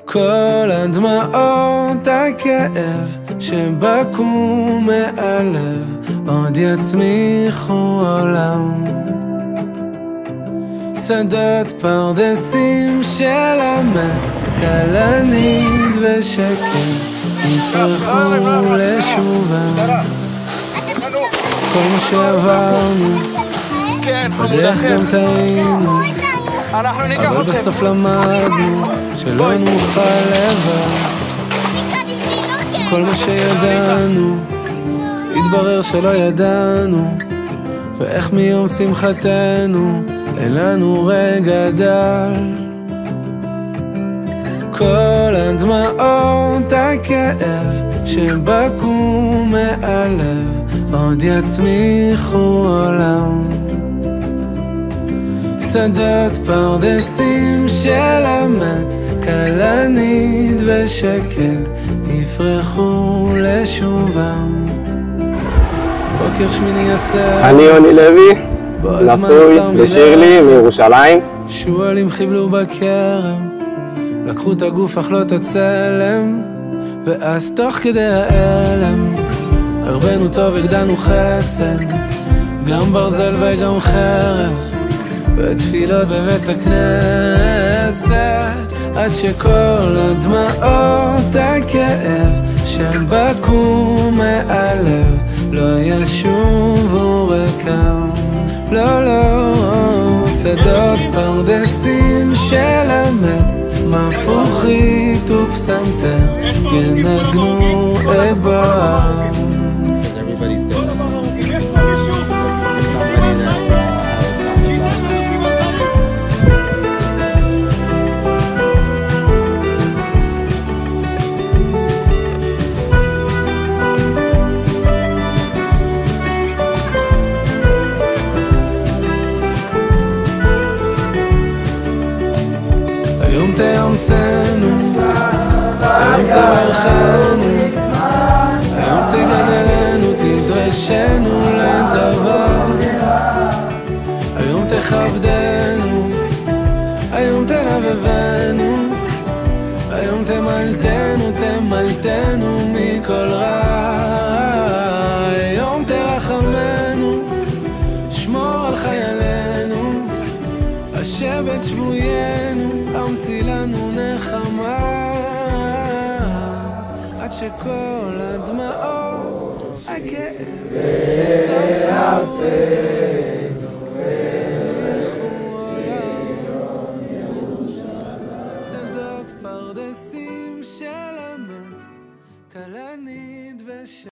כל הדמעות הכאב שבקעו מהלב עוד יצמיחו עולם. שדות פרדסים של המת, כלנית ושקט יפרחו לשובם. כל מה שעברנו בדרך גם טעינו, אבל בסוף למדנו שלא נוכל לבד. כל מה שידענו התברר שלא ידענו, ואיך מיום שמחתנו אין לנו רגע דל. כל הדמעות הכאב שבקעו מהלב עוד יצמיחו עולם. שדות פרדסים של המת, כלנית ושקט יפרחו לשובם. בוקר שמיני יצא, אני יוני לוי, נשוי לשירלי מירושלים. שועלים חיבלו בכרם, לקחו את הגוף אך לא את הצלם, ואז תוך כדי האלם הרבנו טוב הגדלנו חסד, גם ברזל וגם חרב, ותפילות בבית הכנסת, עד שכל הדמעות הכאב שבקעו מהלב לא ישובו ריקם. לא, לא, שדות פרדסים של המת, מפוחית ופסנתר ינגנו את בועם. היום תאמצנו, היום תברכנו, היום תגדלנו, תדרשנו לטובה. היום תכבדנו, היום תלבבנו, היום תמלתנו, תמלתנו מכל רע. היום תרחמנו, שמור על חיילינו, השבת שבויינו, אמצי לנו נחמה, עד שכל הדמעות הכאב יצמיחו עולם. שדות פרדסים של המת, כלנית ושקט